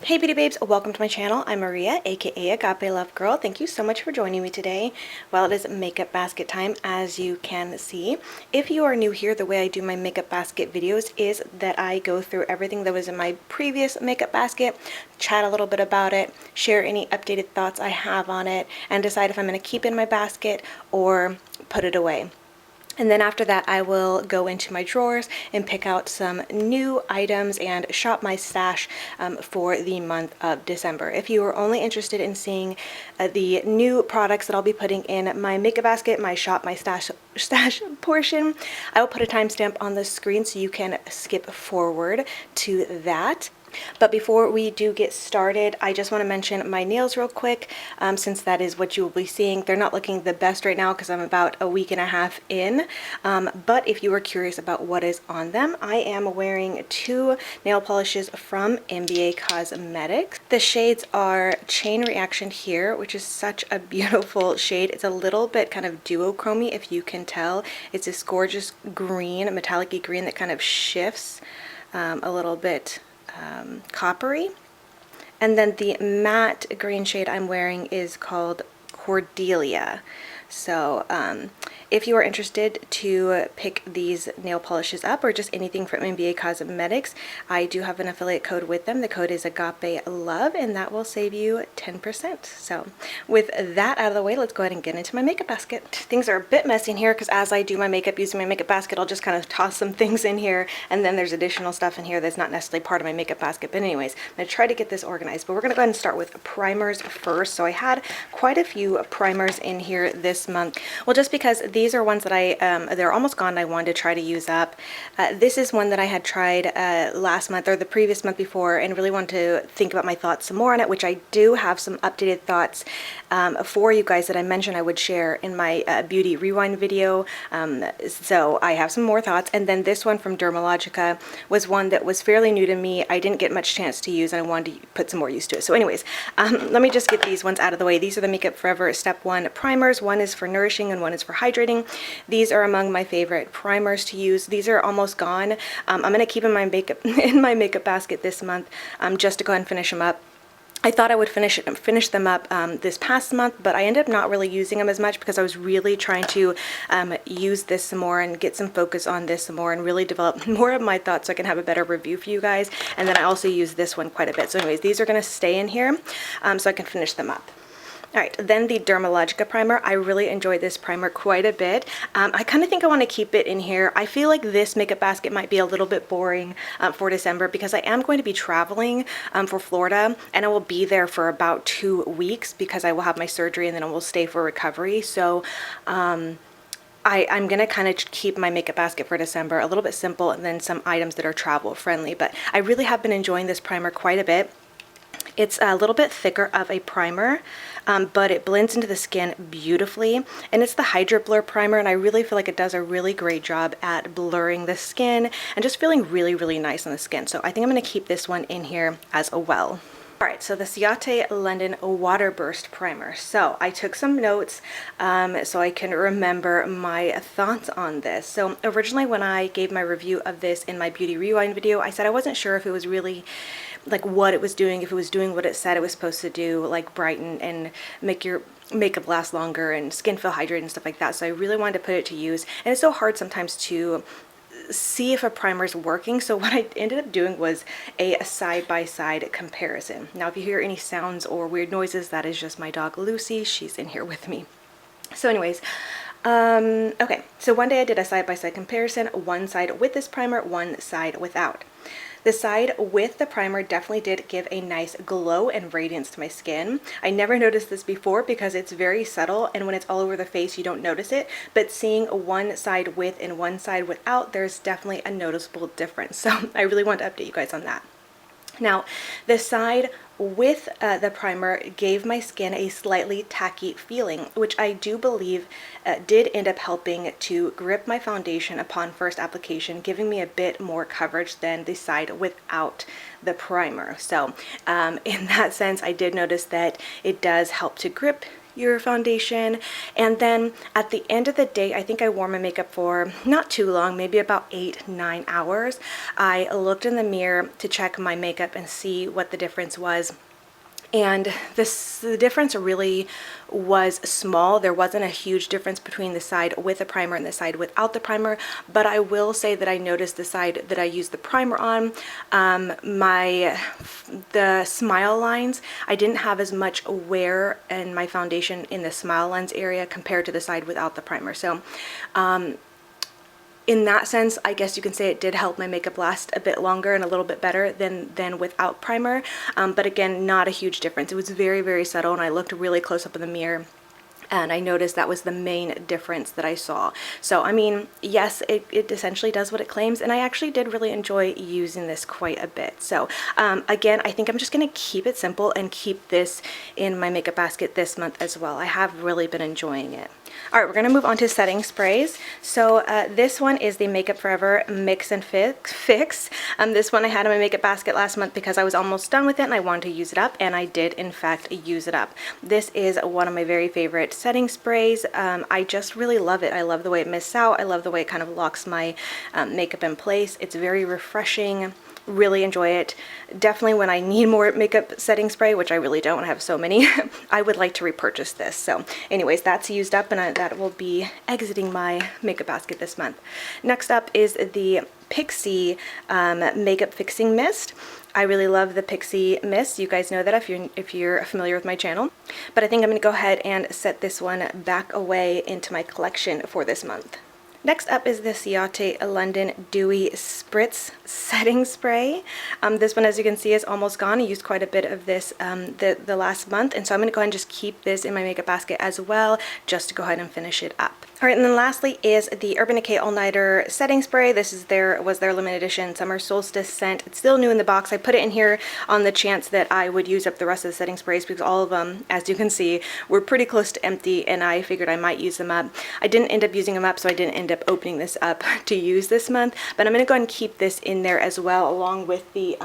Hey beauty babes, welcome to my channel. I'm Maria, aka Agape Love Girl. Thank you so much for joining me today. Well, it is makeup basket time, as you can see. If you are new here, the way I do my makeup basket videos is that I go through everything that was in my previous makeup basket, chat a little bit about it, share any updated thoughts I have on it, and decide if I'm going to keep it in my basket or put it away. And then after that, I will go into my drawers and pick out some new items and shop my stash for the month of December. If you are only interested in seeing the new products that I'll be putting in my makeup basket, my shop, my stash portion, I will put a timestamp on the screen so you can skip forward to that. But before we do get started, I just want to mention my nails real quick, since that is what you will be seeing. They're not looking the best right now because I'm about a week and a half in, but if you are curious about what is on them, I am wearing two nail polishes from MBA Cosmetics. The shades are Chain Reaction here, which is such a beautiful shade. It's a little bit kind of duochromy, if you can tell. It's this gorgeous green, metallic-y green that kind of shifts a little bit coppery. And then the matte green shade I'm wearing is called Cordelia. So if you are interested to pick these nail polishes up or just anything from MBA Cosmetics, I do have an affiliate code with them. The code is AgapeLove, and that will save you 10%. So with that out of the way, let's go ahead and get into my makeup basket. Things are a bit messy in here because as I do my makeup using my makeup basket, I'll just kind of toss some things in here, and then there's additional stuff in here that's not necessarily part of my makeup basket. But anyways, I'm going to try to get this organized, but we're going to go ahead and start with primers first. So I had quite a few primers in here this month. Well, just because these are ones that they're almost gone and I wanted to try to use up. This is one that I had tried last month or the previous month before and really wanted to think about my thoughts some more on it, which I do have some updated thoughts for you guys that I mentioned I would share in my beauty rewind video. So I have some more thoughts. And then this one from Dermalogica was one that was fairly new to me. I didn't get much chance to use and I wanted to put some more use to it. So anyways, let me just get these ones out of the way. These are the Makeup Forever Step 1 primers. One is for nourishing and one is for hydrating. These are among my favorite primers to use. These are almost gone. I'm going to keep in my makeup basket this month just to go ahead and finish them up. I thought I would finish them up this past month, but I ended up not really using them as much because I was really trying to use this some more and get some focus on this some more and really develop more of my thoughts so I can have a better review for you guys. And then I also use this one quite a bit. So anyways, these are going to stay in here so I can finish them up. Alright, then the Dermalogica primer. I really enjoyed this primer quite a bit. I kind of think I want to keep it in here. I feel like this makeup basket might be a little bit boring for December because I am going to be traveling for Florida, and I will be there for about 2 weeks because I will have my surgery and then I will stay for recovery. So I'm going to kind of keep my makeup basket for December a little bit simple and then some items that are travel friendly. But I really have been enjoying this primer quite a bit. It's a little bit thicker of a primer, but it blends into the skin beautifully, and it's the Hydro Blur primer, and I really feel like it does a really great job at blurring the skin and just feeling really, really nice on the skin. So I think I'm going to keep this one in here as well. Alright, so the Ciate London Water Burst Primer. So I took some notes so I can remember my thoughts on this. So originally when I gave my review of this in my Beauty Rewind video, I said I wasn't sure if it was really like what it was doing, if it was doing what it said it was supposed to do, like brighten and make your makeup last longer and skin feel hydrated and stuff like that. So I really wanted to put it to use, and it's so hard sometimes to see if a primer is working. So what I ended up doing was a side-by-side comparison. Now if you hear any sounds or weird noises, that is just my dog Lucy. She's in here with me. So anyways, okay, so one day I did a side-by-side comparison, one side with this primer, one side without. The side with the primer definitely did give a nice glow and radiance to my skin. I never noticed this before because it's very subtle, and when it's all over the face you don't notice it, but seeing one side with and one side without, there's definitely a noticeable difference. So I really want to update you guys on that. Now, the side with the primer gave my skin a slightly tacky feeling, which I do believe did end up helping to grip my foundation upon first application, giving me a bit more coverage than the side without the primer. So in that sense, I did notice that it does help to grip your foundation. And then at the end of the day, I think I wore my makeup for not too long, maybe about 8-9 hours. I looked in the mirror to check my makeup and see what the difference was. And the difference really was small. There wasn't a huge difference between the side with the primer and the side without the primer, but I will say that I noticed the side that I used the primer on, the smile lines, I didn't have as much wear in my foundation in the smile lines area compared to the side without the primer. So in that sense, I guess you can say it did help my makeup last a bit longer and a little bit better than without primer. But again, not a huge difference. It was very, very subtle, and I looked really close up in the mirror and I noticed that was the main difference that I saw. So, I mean, yes, it essentially does what it claims, and I actually did really enjoy using this quite a bit. So, again, I think I'm just going to keep it simple and keep this in my makeup basket this month as well. I have really been enjoying it. All right, we're going to move on to setting sprays. So this one is the Makeup Forever Mix and Fix. This one I had in my makeup basket last month because I was almost done with it and I wanted to use it up, and I did in fact use it up. This is one of my very favorite setting sprays. I just really love it. I love the way it mists out. I love the way it kind of locks my makeup in place. It's very refreshing. Really enjoy it. Definitely when I need more makeup setting spray, which I really don't, I have so many, I would like to repurchase this. So anyways, that's used up, and that will be exiting my makeup basket this month. Next up is the Pixie Makeup Fixing Mist. I really love the Pixie Mist. You guys know that if you're familiar with my channel. But I think I'm going to go ahead and set this one back away into my collection for this month. Next up is the Ciate London Dewy Spritz Setting Spray. This one, as you can see, is almost gone. I used quite a bit of this the last month, and so I'm going to go ahead and just keep this in my makeup basket as well, just to go ahead and finish it up. All right, and then lastly is the Urban Decay All Nighter Setting Spray. This is was their limited edition summer solstice scent. It's still new in the box. I put it in here on the chance that I would use up the rest of the setting sprays because all of them, as you can see, were pretty close to empty, and I figured I might use them up. I didn't end up using them up, so I didn't end up opening this up to use this month, but I'm going to go ahead and keep this in there as well, along with the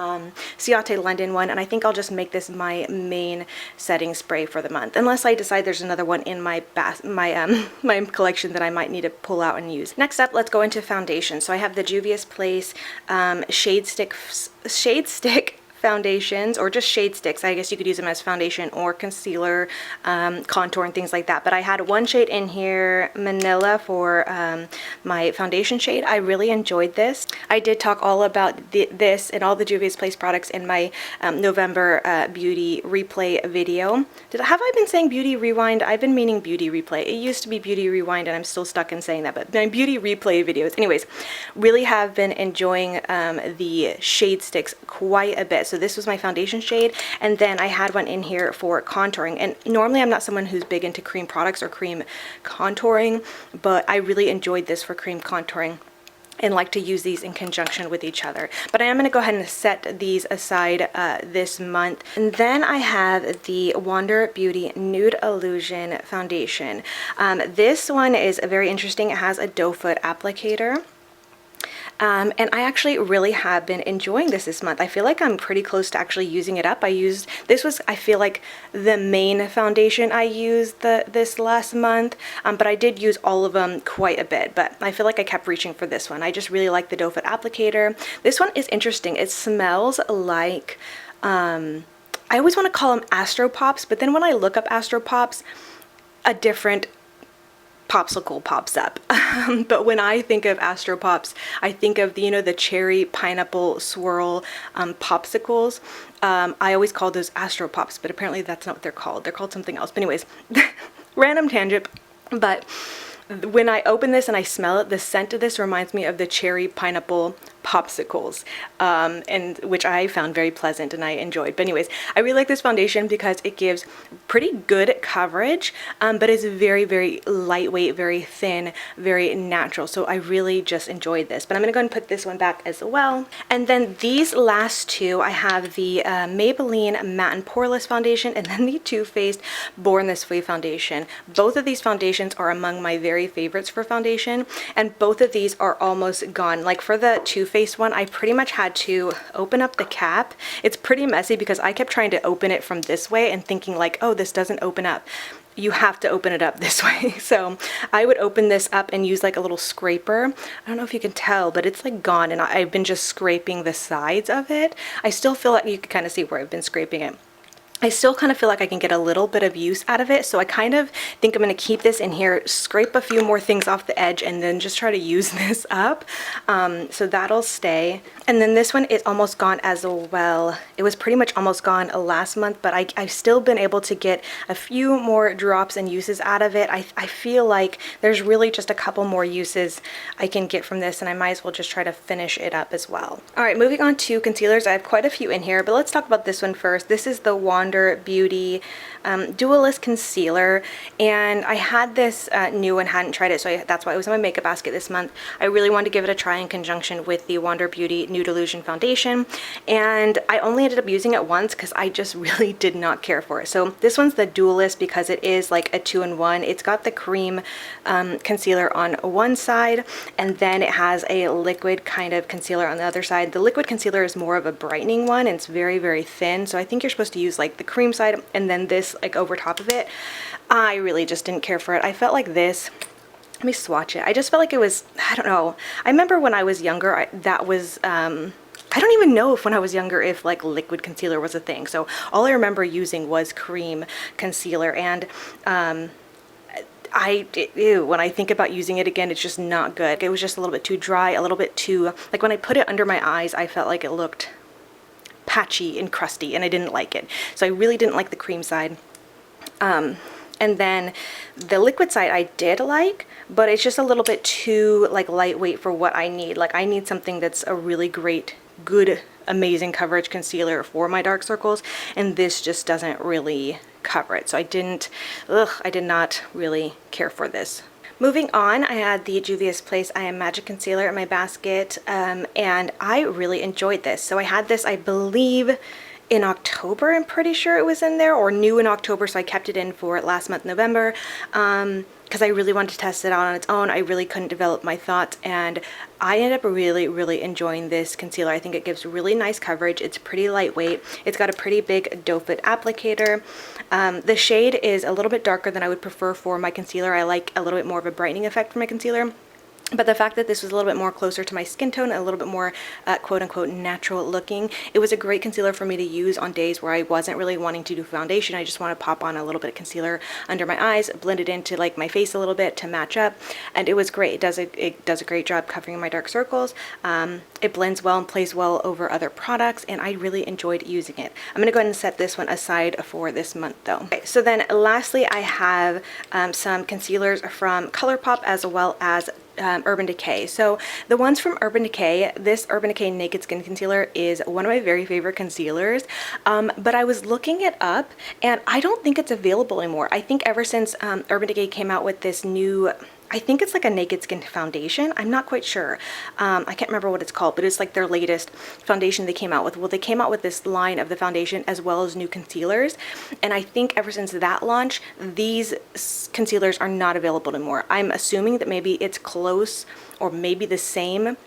Ciate London one, and I think I'll just make this my main setting spray for the month, unless I decide there's another one in my my collection that I might need to pull out and use. Next up, let's go into foundation. So I have the Juvia's Place Shade Stick foundations, or just shade sticks. I guess you could use them as foundation or concealer, contour, and things like that. But I had one shade in here, Manila, for my foundation shade. I really enjoyed this. I did talk all about this and all the Juvia's Place products in my November beauty replay video. Have I been saying beauty rewind? I've been meaning beauty replay. It used to be beauty rewind, and I'm still stuck in saying that, but my beauty replay videos. Anyways, really have been enjoying the shade sticks quite a bit. So this was my foundation shade, and then I had one in here for contouring. And normally I'm not someone who's big into cream products or cream contouring, but I really enjoyed this for cream contouring and like to use these in conjunction with each other. But I am going to go ahead and set these aside this month. And then I have the Wander Beauty Nude Illusion Foundation. This one is very interesting. It has a doe foot applicator. And I actually really have been enjoying this month. I feel like I'm pretty close to actually using it up. This was, I feel like, the main foundation I used this last month, but I did use all of them quite a bit, but I feel like I kept reaching for this one. I just really like the doe foot applicator. This one is interesting. It smells like, I always want to call them Astro Pops, but then when I look up Astro Pops, a different popsicle pops up. But when I think of Astro Pops, I think of the cherry pineapple swirl popsicles. I always call those Astro Pops, but apparently that's not what they're called. They're called something else. But anyways, random tangent. But when I open this and I smell it, the scent of this reminds me of the cherry pineapple popsicles, and which I found very pleasant and I enjoyed. But anyways, I really like this foundation because it gives pretty good coverage, but it's very, very lightweight, very thin, very natural. So I really just enjoyed this. But I'm gonna go and put this one back as well. And then these last two, I have the Maybelline Matte and Poreless Foundation, and then the Too Faced Born This Way Foundation. Both of these foundations are among my very favorites for foundation, and both of these are almost gone. Like for the Too Faced one, I pretty much had to open up the cap. It's pretty messy because I kept trying to open it from this way and thinking like, oh, this doesn't open up. You have to open it up this way. So I would open this up and use like a little scraper. I don't know if you can tell, but it's like gone, and I've been just scraping the sides of it. I still feel like you can kind of see where I've been scraping it. I still kind of feel like I can get a little bit of use out of it, so I kind of think I'm going to keep this in here, scrape a few more things off the edge, and then just try to use this up. So that'll stay. And then this one is almost gone as well. It was pretty much almost gone last month, but I've still been able to get a few more drops and uses out of it. I feel like there's really just a couple more uses I can get from this, and I might as well just try to finish it up as well. All right, moving on to concealers. I have quite a few in here, but let's talk about this one first. This is the Wander Beauty Dualist Concealer, and I had this new and hadn't tried it, so that's why it was in my makeup basket this month. I really wanted to give it a try in conjunction with the Wander Beauty Nude Illusion Foundation, and I only ended up using it once because I just really did not care for it. So this one's the Dualist because it is like a 2-in-1. It's got the cream concealer on one side, and then it has a liquid kind of concealer on the other side. The liquid concealer is more of a brightening one, and it's very, very thin, so I think you're supposed to use like the cream side and then this like over top of it. I really just didn't care for it. I felt like this, let me swatch it. I just felt like it was, I don't know. I remember when I was younger, that was, I don't even know if when I was younger if like liquid concealer was a thing. So all I remember using was cream concealer, and when I think about using it again, it's just not good. It was just a little bit too dry, a little bit too, like when I put it under my eyes, I felt like it looked patchy and crusty, and I didn't like it. So I really didn't like the cream side. And then the liquid side I did like, but it's just a little bit too like lightweight for what I need. Like I need something that's a really great, good, amazing coverage concealer for my dark circles, and this just doesn't really cover it. So I did not really care for this. Moving on, I had the Juvia's Place I Am Magic Concealer in my basket, and I really enjoyed this. So I had this, I believe, in October, I'm pretty sure it was in there, or new in October, so I kept it in for last month, November, because I really wanted to test it out on its own. I really couldn't develop my thoughts, and I ended up really, really enjoying this concealer. I think it gives really nice coverage. It's pretty lightweight. It's got a pretty big doe foot applicator. The shade is a little bit darker than I would prefer for my concealer. I like a little bit more of a brightening effect for my concealer. But the fact that this was a little bit more closer to my skin tone and a little bit more quote-unquote natural looking, it was a great concealer for me to use on days where I wasn't really wanting to do foundation. I just want to pop on a little bit of concealer under my eyes, blend it into like my face a little bit to match up, and it was great. It does a great job covering my dark circles. It blends well and plays well over other products, and I really enjoyed using it. I'm going to go ahead and set this one aside for this month though. Okay, so then lastly I have some concealers from ColourPop as well as Urban Decay. So the ones from Urban Decay, this Urban Decay Naked Skin Concealer is one of my very favorite concealers, but I was looking it up and I don't think it's available anymore. I think ever since Urban Decay came out with this new, I think it's like a naked skin foundation. I'm not quite sure. I can't remember what it's called, but it's like their latest foundation they came out with. Well, they came out with this line of the foundation as well as new concealers. And I think ever since that launch, these concealers are not available anymore. I'm assuming that maybe it's close or maybe the same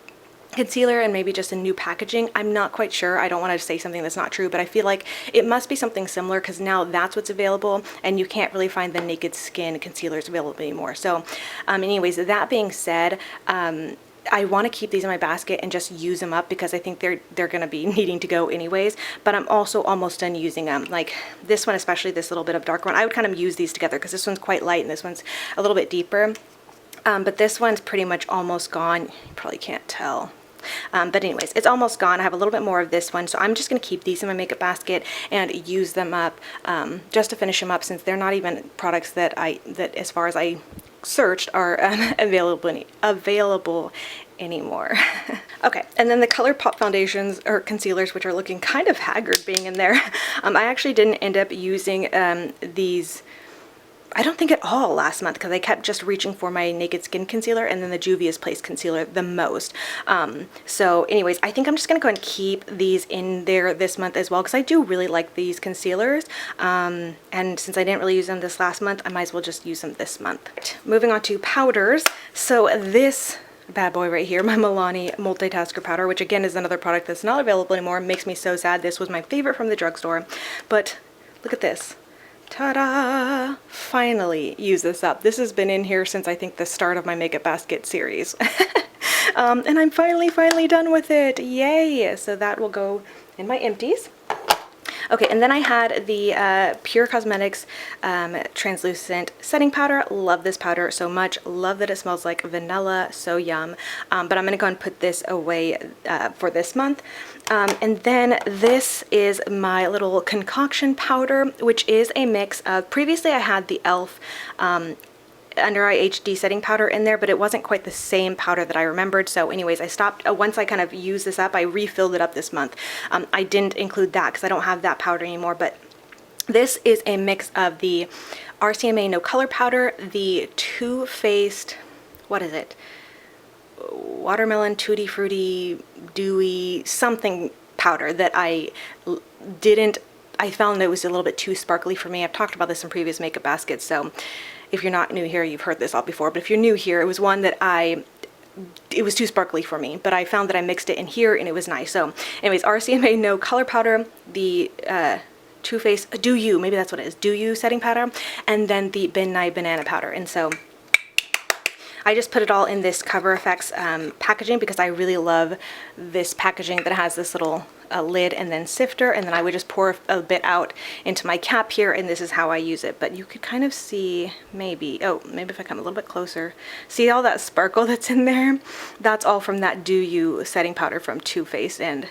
concealer and maybe just a new packaging. I'm not quite sure. I don't want to say something that's not true, but I feel like it must be something similar because now that's what's available and you can't really find the naked skin concealers available anymore. So anyways, that being said, I want to keep these in my basket and just use them up because I think they're going to be needing to go anyways, but I'm also almost done using them. Like this one, especially this little bit of dark one, I would kind of use these together because this one's quite light and this one's a little bit deeper. But this one's pretty much almost gone. You probably can't tell. But anyways, it's almost gone. I have a little bit more of this one, so I'm just going to keep these in my makeup basket and use them up just to finish them up, since they're not even products that as far as I searched are available anymore. Okay, and then the ColourPop foundations or concealers, which are looking kind of haggard being in there. I actually didn't end up using these, I don't think at all last month, because I kept just reaching for my Naked Skin concealer and then the Juvia's Place concealer the most. So anyways, I think I'm just going to go and keep these in there this month as well, because I do really like these concealers. And since I didn't really use them this last month, I might as well just use them this month. Moving on to powders. So this bad boy right here, my Milani Multitasker Powder, which again is another product that's not available anymore. It makes me so sad. This was my favorite from the drugstore. But look at this. Ta-da! Finally use this up. This has been in here since I think the start of my Makeup Basket series. And I'm finally done with it. Yay! So that will go in my empties. Okay, and then I had the Pure Cosmetics translucent setting powder. Love this powder so much. Love that it smells like vanilla. So yum. But I'm going to go and put this away for this month. And then this is my little concoction powder, which is a mix of, previously I had the e.l.f. Under Eye HD setting powder in there, but it wasn't quite the same powder that I remembered. So anyways, I stopped once I kind of used this up. I refilled it up this month. I didn't include that because I don't have that powder anymore, but this is a mix of the RCMA No Color powder, the Too Faced, what is it, watermelon tutti fruity dewy something powder that I found that it was a little bit too sparkly for me. I've talked about this in previous Makeup Baskets, so if you're not new here, you've heard this all before, but if you're new here, it was one that it was too sparkly for me, but I found that I mixed it in here and it was nice. So anyways, RCMA No Color powder, the Too Faced Do You, maybe that's what it is, Do You setting powder, and then the Midnight Banana powder. And so I just put it all in this Cover FX packaging because I really love this packaging that has this little lid and then sifter, and then I would just pour a bit out into my cap here, and this is how I use it. But you could kind of see maybe if I come a little bit closer, see all that sparkle that's in there? That's all from that Do You setting powder from Too Faced, and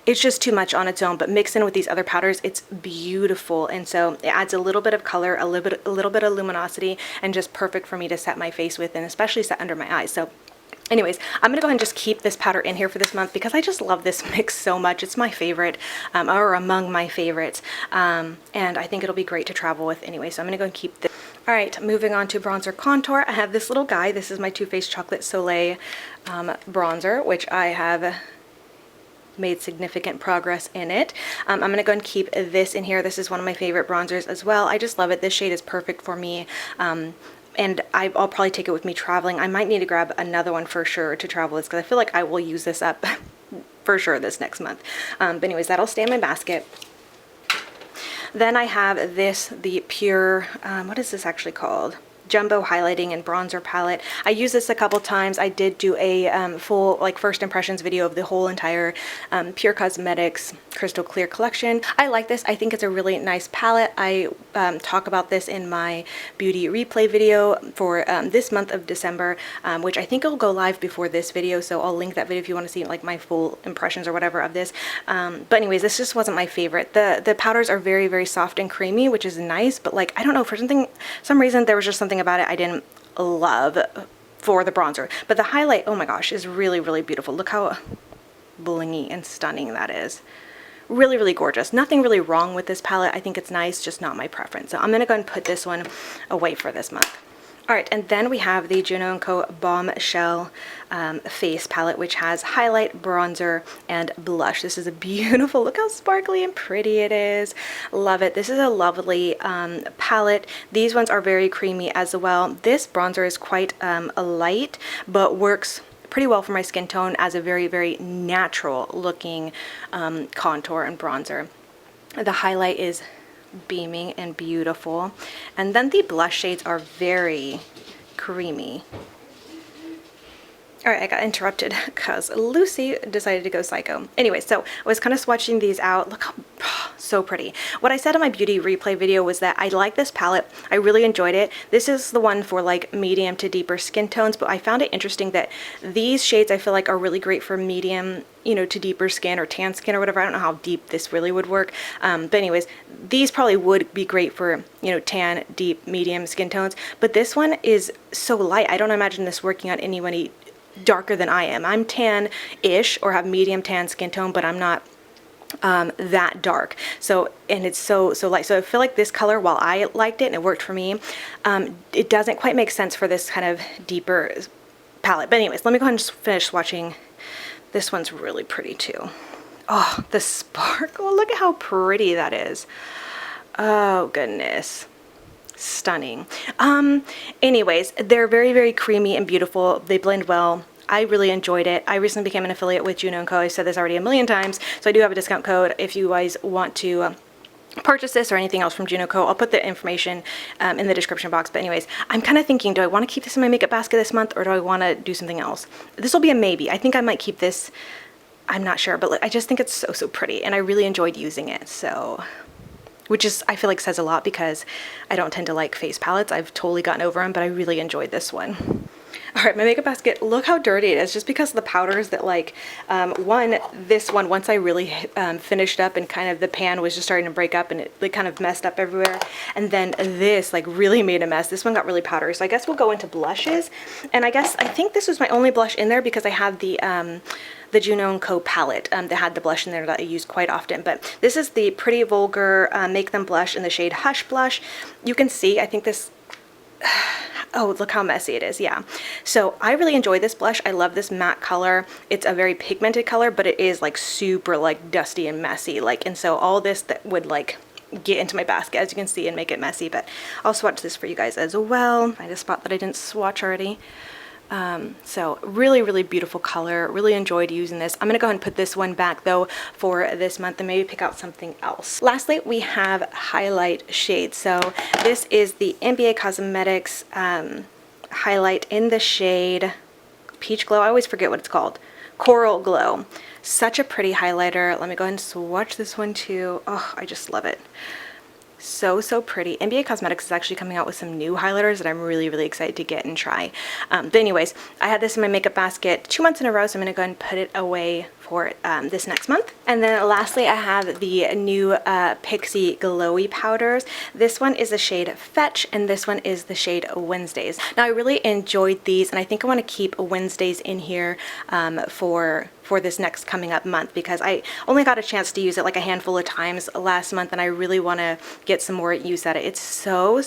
it's just too much on its own, but mixed in with these other powders, it's beautiful. And so it adds a little bit of color, a little bit of luminosity, and just perfect for me to set my face with, and especially set under my eyes. So anyways, I'm gonna go ahead and just keep this powder in here for this month because I just love this mix so much. It's my favorite, or among my favorites, and I think it'll be great to travel with anyway. So I'm gonna go and keep this. All right, moving on to bronzer contour. I have this little guy. This is my Too Faced Chocolate Soleil bronzer, which I have made significant progress in it. I'm gonna go and keep this in here. This is one of my favorite bronzers as well. I just love it. This shade is perfect for me. And I'll probably take it with me traveling. I might need to grab another one for sure to travel with because I feel like I will use this up for sure this next month. But anyways, that'll stay in my basket. Then I have this, the Pure, what is this actually called? Jumbo Highlighting and Bronzer Palette. I used this a couple times. I did do a full first impressions video of the whole entire Pure Cosmetics Crystal Clear collection. I like this. I think it's a really nice palette. I talk about this in my beauty replay video for this month of December, which I think will go live before this video, so I'll link that video if you want to see my full impressions or whatever of this. But anyways, this just wasn't my favorite. The powders are very soft and creamy, which is nice, but I don't know, for some reason there was just something about it I didn't love for the bronzer. But the highlight, oh my gosh, is really beautiful. Look how blingy and stunning that is. Really gorgeous. Nothing really wrong with this palette. I think it's nice, just not my preference. So I'm gonna go and put this one away for this month. All right, and then we have the Juno & Co. Bombshell face palette, which has highlight, bronzer, and blush. This is a beautiful, look how sparkly and pretty it is. Love it. This is a lovely palette. These ones are very creamy as well. This bronzer is quite a light, but works pretty well for my skin tone as a very natural looking contour and bronzer. The highlight is beaming and beautiful, and then the blush shades are very creamy. All right, I got interrupted because Lucy decided to go psycho. Anyway, so I was kind of swatching these out. Look how so pretty. What I said in my beauty replay video was that I like this palette. I really enjoyed it. This is the one for medium to deeper skin tones, but I found it interesting that these shades I feel like are really great for medium, to deeper skin or tan skin or whatever. I don't know how deep this really would work. But anyways, these probably would be great for, tan, deep, medium skin tones. But this one is so light. I don't imagine this working on anybody darker than I am. I'm tan-ish or have medium tan skin tone, but I'm not that dark. So, and it's so light. So I feel like this color, while I liked it and it worked for me, it doesn't quite make sense for this kind of deeper palette. But anyways, let me go ahead and just finish swatching. This one's really pretty too. Oh, the sparkle. Look at how pretty that is. Oh, goodness. Stunning. Anyways, they're very creamy and beautiful. They blend well. I really enjoyed it. I recently became an affiliate with Juno & Co. I've said this already a million times, so I do have a discount code if you guys want to purchase this or anything else from Juno & Co. I'll put the information in the description box. But anyways, I'm kind of thinking, do I want to keep this in my makeup basket this month, or do I want to do something else? This will be a maybe. I think I might keep this. I'm not sure, but I just think it's so pretty, and I really enjoyed using it. So, which is, I feel like says a lot, because I don't tend to like face palettes. I've totally gotten over them, but I really enjoyed this one. All right, my makeup basket, look how dirty it is, just because of the powders that like, this one, once I really finished up and kind of the pan was just starting to break up and it like kind of messed up everywhere. And then this like really made a mess. This one got really powdery. So I guess we'll go into blushes. And I think this was my only blush in there because I had the Juno & Co. palette that had the blush in there that I use quite often. But this is the Pretty Vulgar Make Them Blush in the shade Hush Blush. You can see, I think this, oh, look how messy it is. Yeah. So I really enjoy this blush. I love this matte color. It's a very pigmented color, but it is like super like dusty and messy. Like, and so all this that would like get into my basket, as you can see, and make it messy. But I'll swatch this for you guys as well. Find a spot that I didn't swatch already. So really beautiful color. Really enjoyed using this. I'm gonna go ahead and put this one back though for this month and maybe pick out something else. Lastly, we have highlight shades. So this is the NBA Cosmetics highlight in the shade Peach Glow. I always forget what it's called. Coral Glow. Such a pretty highlighter. Let me go ahead and swatch this one too. Oh, I just love it. So pretty. NBA Cosmetics is actually coming out with some new highlighters that I'm really excited to get and try. But anyways, I had this in my makeup basket 2 months in a row, so I'm going to go ahead and put it away for this next month. And then lastly, I have the new Pixi Glowy powders. This one is the shade Fetch, and this one is the shade Wednesdays. Now I really enjoyed these, and I think I want to keep Wednesdays in here for this next coming up month, because I only got a chance to use it like a handful of times last month, and I really want to get some more use at it. It's so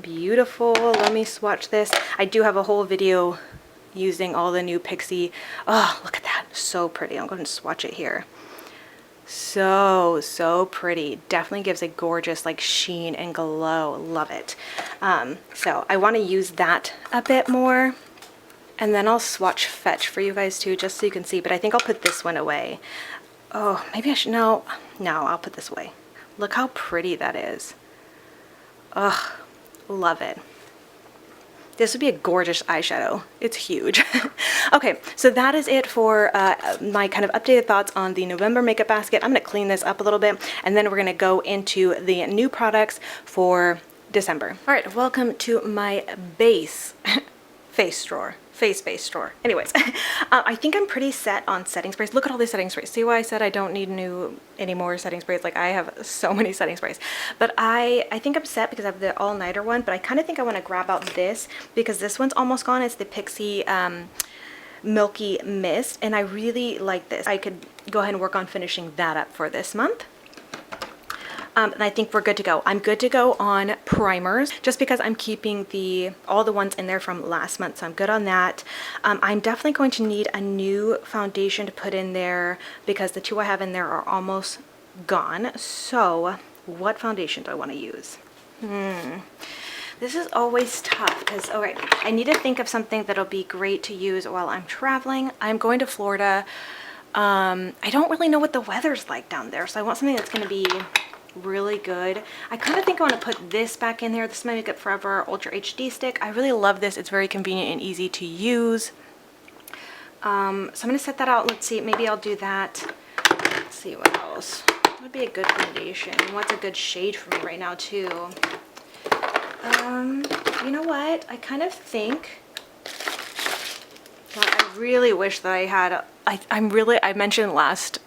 beautiful. Let me swatch this. I do have a whole video using all the new Pixi. Oh, look at that. So pretty. I'm going to swatch it here. So pretty. Definitely gives a gorgeous like sheen and glow. Love it. So I want to use that a bit more. And then I'll swatch Fetch for you guys too, just so you can see. But I think I'll put this one away. Oh, maybe I should. No, I'll put this away. Look how pretty that is. Ugh, love it. This would be a gorgeous eyeshadow. It's huge. Okay, so that is it for my kind of updated thoughts on the November makeup basket. I'm going to clean this up a little bit, and then we're going to go into the new products for December. All right, welcome to my base face drawer. Face drawer. Anyways, I think I'm pretty set on setting sprays. Look at all these setting sprays. See why I said I don't need any more setting sprays? Like, I have so many setting sprays. But I think I'm set because I have the all-nighter one, but I kind of think I want to grab out this because this one's almost gone. It's the Pixi Milky Mist, and I really like this. I could go ahead and work on finishing that up for this month. And I think we're good to go. I'm good to go on primers just because I'm keeping all the ones in there from last month, so I'm good on that. I'm definitely going to need a new foundation to put in there because the two I have in there are almost gone. So what foundation do I want to use? This is always tough because, all right, I need to think of something that'll be great to use while I'm traveling. I'm going to Florida. I don't really know what the weather's like down there, so I want something that's going to be really good. I kind of think I want to put this back in there. This is my Makeup Forever Ultra HD stick. I really love this. It's very convenient and easy to use. So I'm going to set that out. Let's see, maybe I'll do that. Let's see what else. What would be a good foundation? What's a good shade for me right now too? You know what? I kind of think, God, I really wish that I had, I mentioned last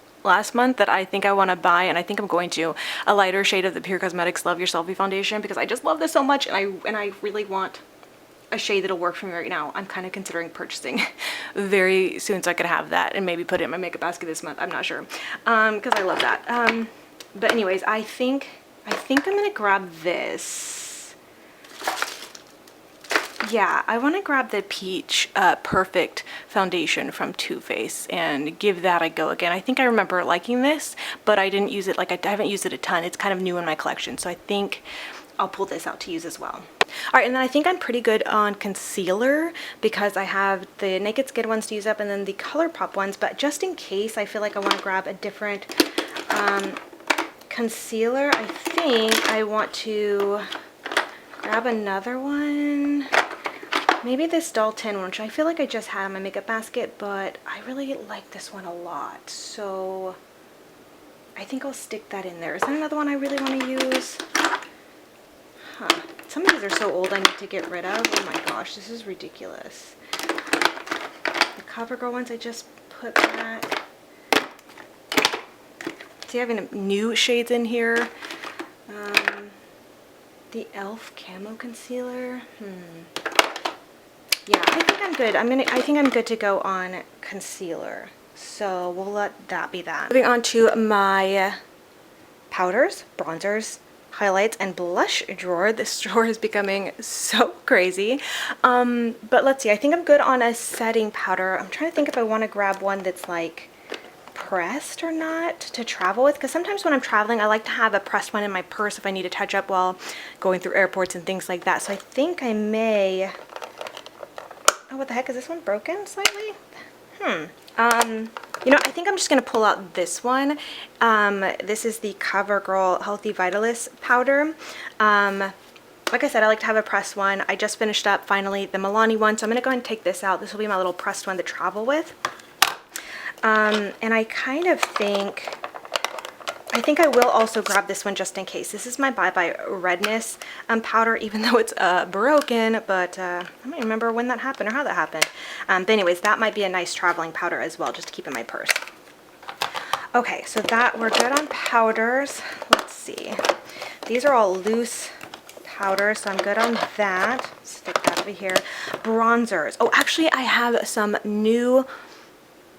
month that I think I want to buy, and I think I'm going to, a lighter shade of the Pure Cosmetics Love Your Selfie foundation because I just love this so much, and I really want a shade that'll work for me right now. I'm kind of considering purchasing very soon so I could have that and maybe put it in my makeup basket this month. I'm not sure because I love that. But anyways, I think I'm gonna grab this. Yeah, I want to grab the Peach Perfect foundation from Too Faced and give that a go again. I think I remember liking this, but I didn't use it, like I haven't used it a ton. It's kind of new in my collection, so I think I'll pull this out to use as well. All right, and then I think I'm pretty good on concealer because I have the Naked Skin ones to use up and then the ColourPop ones, but just in case I feel like I want to grab a different concealer, I think I want to grab another one. Maybe this Doll 10 one, which I feel like I just had in my makeup basket, but I really like this one a lot, so I think I'll stick that in there. Is there another one I really want to use? Huh. Some of these are so old I need to get rid of. Oh my gosh, this is ridiculous. The CoverGirl ones I just put back. See, I have new shades in here. The e.l.f. Camo Concealer. Yeah, I think I'm good. I think I'm good to go on concealer. So we'll let that be that. Moving on to my powders, bronzers, highlights, and blush drawer. This drawer is becoming so crazy. But let's see, I think I'm good on a setting powder. I'm trying to think if I want to grab one that's like pressed or not to travel with, because sometimes when I'm traveling I like to have a pressed one in my purse if I need to touch up while going through airports and things like that. So I think I may... Oh, what the heck, is this one broken slightly? You know, I think I'm just going to pull out this one. This is the CoverGirl Healthy Vitalist powder. Like I said, I like to have a pressed one. I just finished up, finally, the Milani one, so I'm going to go ahead and take this out. This will be my little pressed one to travel with. And I kind of think... I think I will also grab this one just in case. This is my Bye Bye Redness powder, even though it's broken, but I don't remember when that happened or how that happened. But anyways, that might be a nice traveling powder as well, just to keep in my purse. Okay, so that we're good on powders. Let's see. These are all loose powders, so I'm good on that. Stick that over here. Bronzers. Oh, actually, I have some new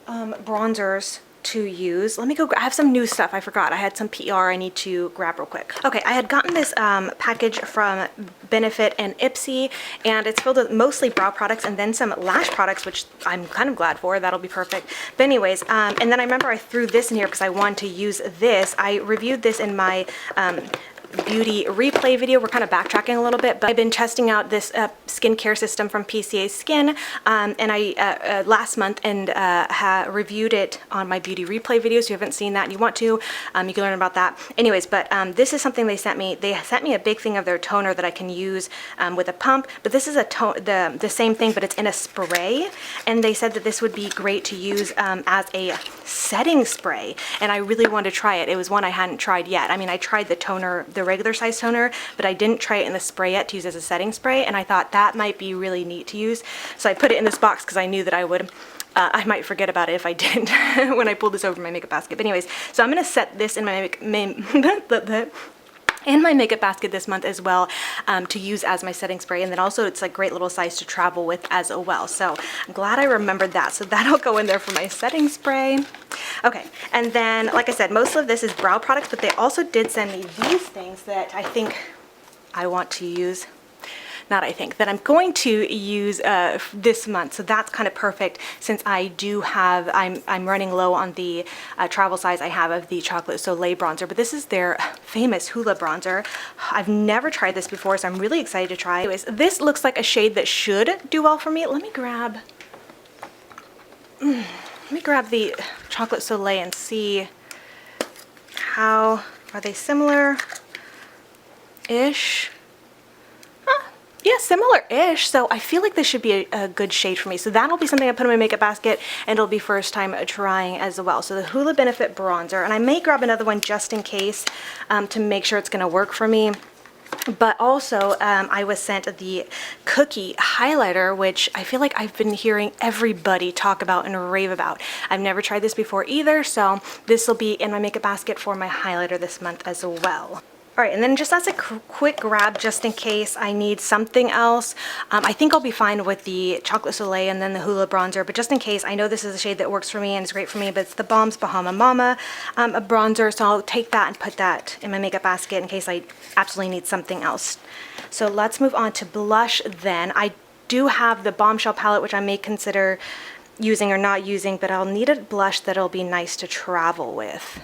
bronzers to use. Let me go. I have some new stuff. I forgot. I had some PR I need to grab real quick. Okay, I had gotten this package from Benefit and Ipsy, and it's filled with mostly brow products and then some lash products, which I'm kind of glad for. That'll be perfect. But anyways, and then I remember I threw this in here because I wanted to use this. I reviewed this in my beauty replay video. We're kind of backtracking a little bit, but I've been testing out this skincare system from PCA Skin, and I last month, and reviewed it on my beauty replay video. So if you haven't seen that and you want to, you can learn about that. Anyways, but this is something they sent me. They sent me a big thing of their toner that I can use with a pump, but this is the same thing, but it's in a spray, and they said that this would be great to use as a setting spray, and I really wanted to try it. It was one I hadn't tried yet. I mean, I tried the toner, the regular size toner, but I didn't try it in the spray yet to use as a setting spray, and I thought that might be really neat to use. So I put it in this box because I knew that I would, I might forget about it if I didn't when I pulled this over my makeup basket. But anyways, so I'm going to set this in my in my makeup basket this month as well, to use as my setting spray, and then also it's a great little size to travel with as well. So I'm glad I remembered that. So that'll go in there for my setting spray. Okay, and then like I said, most of this is brow products, but they also did send me these things that I think I want to use. Not I think, that I'm going to use this month. So that's kind of perfect since I do have, I'm running low on the travel size I have of the Chocolate Soleil bronzer, but this is their famous Hula bronzer. I've never tried this before, so I'm really excited to try. Anyways, this looks like a shade that should do well for me. Let me grab the Chocolate Soleil and see how, are they similar-ish? Yeah, similar-ish. So I feel like this should be a good shade for me. So that'll be something I put in my makeup basket, and it'll be first time trying as well. So the Hula Benefit bronzer, and I may grab another one just in case to make sure it's going to work for me. But also, I was sent the Cookie highlighter, which I feel like I've been hearing everybody talk about and rave about. I've never tried this before either, so this will be in my makeup basket for my highlighter this month as well. All right, and then just as a quick grab, just in case I need something else, I think I'll be fine with the Chocolate Soleil and then the Hula bronzer, but just in case, I know this is a shade that works for me and is great for me, but it's the Balm's Bahama Mama a bronzer, so I'll take that and put that in my makeup basket in case I absolutely need something else. So let's move on to blush then. I do have the Bombshell palette, which I may consider using or not using, but I'll need a blush that'll be nice to travel with.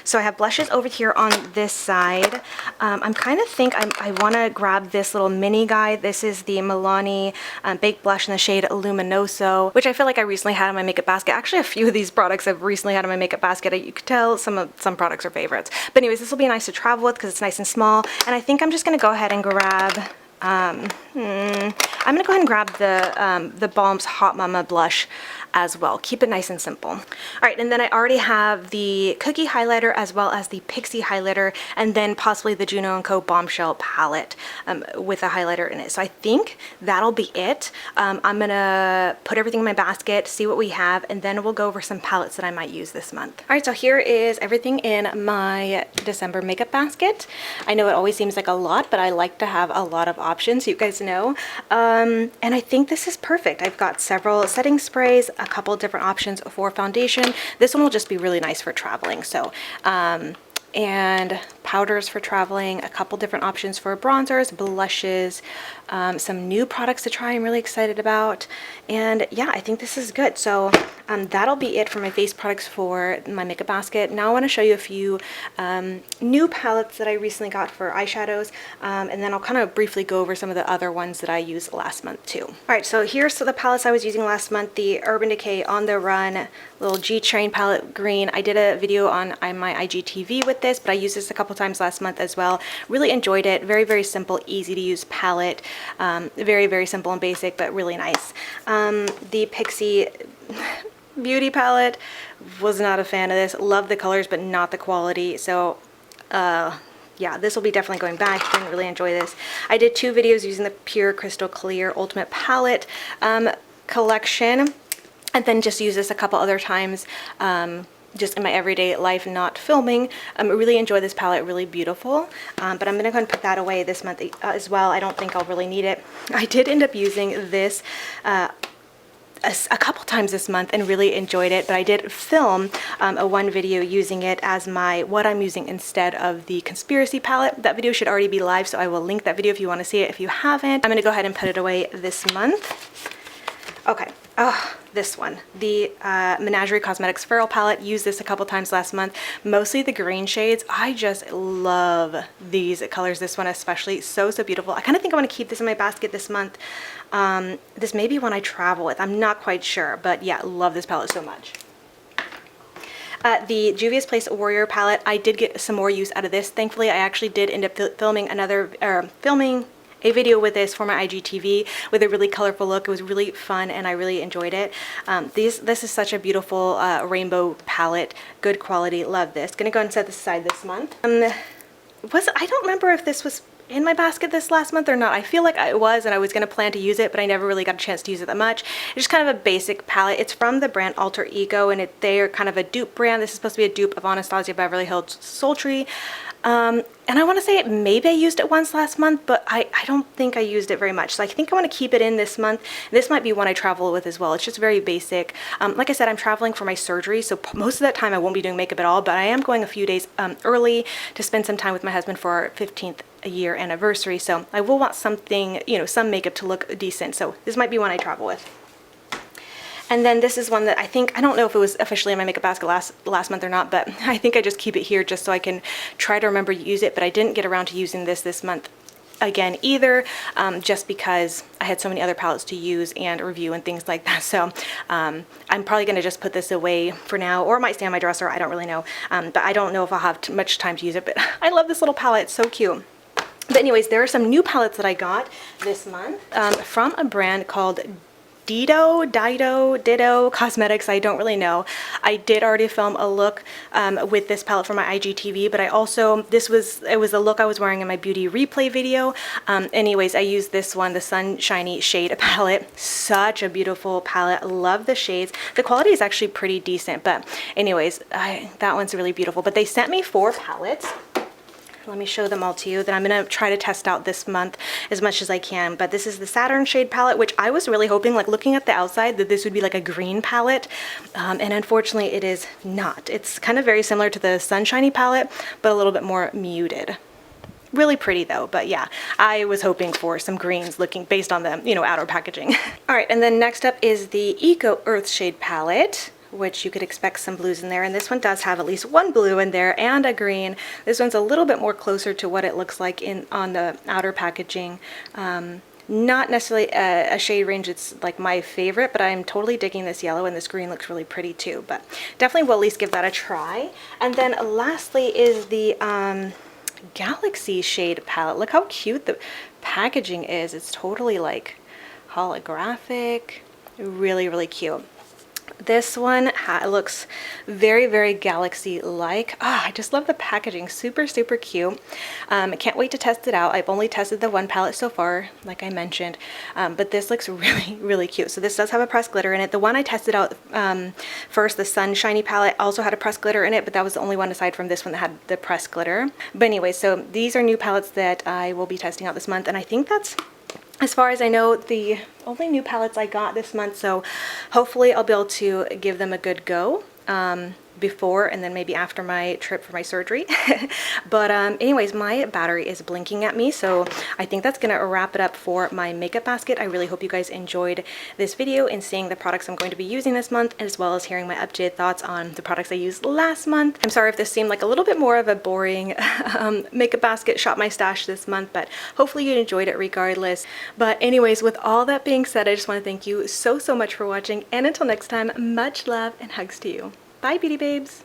So I have blushes over here on this side. I'm kind of think I want to grab this little mini guy. This is the Milani Baked Blush in the shade Luminoso, which I feel like I recently had in my makeup basket. Actually, a few of these products I've recently had in my makeup basket. You could tell some products are favorites. But anyways, this will be nice to travel with because it's nice and small. And I think I'm just going to go ahead and grab... I'm going to go ahead and grab the Balm's Hot Mama blush as well. Keep it nice and simple. All right, and then I already have the Cookie highlighter as well as the Pixie highlighter, and then possibly the Juno & Co. Bombshell palette with a highlighter in it. So I think that'll be it. I'm going to put everything in my basket, see what we have, and then we'll go over some palettes that I might use this month. All right, so here is everything in my December makeup basket. I know it always seems like a lot, but I like to have a lot of options, you guys know. And I think this is perfect. I've got several setting sprays, a couple different options for foundation. This one will just be really nice for traveling. So, and powders for traveling, a couple different options for bronzers, blushes, some new products to try I'm really excited about. And yeah, I think this is good. So that'll be it for my face products for my makeup basket. Now I want to show you a few new palettes that I recently got for eyeshadows, and then I'll kind of briefly go over some of the other ones that I used last month too. All right, so here's the palettes I was using last month. The Urban Decay On The Run little G-Train palette green. I did a video on my IGTV with this, but I used this a couple times last month as well. Really enjoyed it. Very, very simple, easy to use palette. Very, very simple and basic, but really nice. The Pixie Beauty palette, was not a fan of this. Love the colors, but not the quality. So, yeah, this will be definitely going back. Didn't really enjoy this. I did 2 videos using the Pure Crystal Clear Ultimate Palette collection, and then just use this a couple other times just in my everyday life, not filming. I really enjoy this palette, really beautiful. But I'm going to go and put that away this month as well. I don't think I'll really need it. I did end up using this a couple times this month and really enjoyed it, but I did film one video using it as what I'm using instead of the Conspiracy palette. That video should already be live, so I will link that video if you want to see it. If you haven't, I'm going to go ahead and put it away this month. Okay. Oh, this one, the Menagerie Cosmetics Feral palette. Used this a couple times last month, mostly the green shades. I just love these colors, this one especially. So beautiful. I kind of think I want to keep this in my basket this month. This may be one I travel with. I'm not quite sure, but yeah, love this palette so much. The Juvia's Place Warrior palette, I did get some more use out of this. Thankfully, I actually did end up filming a video with this for my IGTV with a really colorful look. It was really fun and I really enjoyed it. This is such a beautiful rainbow palette, good quality, love this. Gonna go and set this aside this month. I don't remember if this was in my basket this last month or not. I feel like it was, and I was going to plan to use it, but I never really got a chance to use it that much. It's just kind of a basic palette. It's from the brand Alter Ego, and they're kind of a dupe brand. This is supposed to be a dupe of Anastasia Beverly Hills Sultry. And I want to say maybe I used it once last month, but I don't think I used it very much. So I think I want to keep it in this month. This might be one I travel with as well. It's just very basic. Like I said, I'm traveling for my surgery, so most of that time I won't be doing makeup at all, but I am going a few days early to spend some time with my husband for our 15th year anniversary. So I will want something, some makeup to look decent. So this might be one I travel with. And then this is one that I don't know if it was officially in my makeup basket last month or not, but I think I just keep it here just so I can try to remember to use it, but I didn't get around to using this month again either, just because I had so many other palettes to use and review and things like that. So I'm probably going to just put this away for now, or it might stay on my dresser. I don't really know, but I don't know if I'll have much time to use it, but I love this little palette. It's so cute. But anyways, there are some new palettes that I got this month from a brand called Ditto Cosmetics. I don't really know. I did already film a look with this palette for my IGTV, but it was a look I was wearing in my beauty replay video. Anyways, I used this one, the Sunshiny Shade palette. Such a beautiful palette. I love the shades. The quality is actually pretty decent, but anyways, that one's really beautiful. But they sent me 4 palettes. Let me show them all to you that I'm going to try to test out this month as much as I can. But this is the Saturn Shade palette, which I was really hoping, like looking at the outside, that this would be like a green palette. And unfortunately it is not. It's kind of very similar to the Sunshiny palette, but a little bit more muted. Really pretty though, but yeah, I was hoping for some greens looking based on the, you know, outer packaging. All right, and then next up is the Eco Earth Shade palette, which you could expect some blues in there, and this one does have at least one blue in there and a green. This one's a little bit more closer to what it looks like on the outer packaging. Not necessarily a shade range it's like my favorite, but I'm totally digging this yellow, and this green looks really pretty too, but definitely will at least give that a try. And then lastly is the Galaxy shade palette. Look how cute the packaging is. It's totally like holographic, really, really cute. This one looks very, very Galaxy-like. I just love the packaging. Super, super cute. I can't wait to test it out. I've only tested the one palette so far, like I mentioned, but this looks really, really cute. So this does have a pressed glitter in it. The one I tested out first, the Sunshiny palette, also had a pressed glitter in it, but that was the only one aside from this one that had the pressed glitter. But anyway, so these are new palettes that I will be testing out this month, and I think that's, as far as I know, the only new palettes I got this month, so hopefully I'll be able to give them a good go before and then maybe after my trip for my surgery. But anyways, my battery is blinking at me, so I think that's gonna wrap it up for my makeup basket. I really hope you guys enjoyed this video and seeing the products I'm going to be using this month, as well as hearing my updated thoughts on the products I used last month. I'm sorry if this seemed like a little bit more of a boring makeup basket shop my stash this month, but hopefully you enjoyed it regardless. But anyways, with all that being said, I just want to thank you so much for watching, and until next time, much love and hugs to you. Bye, beauty babes.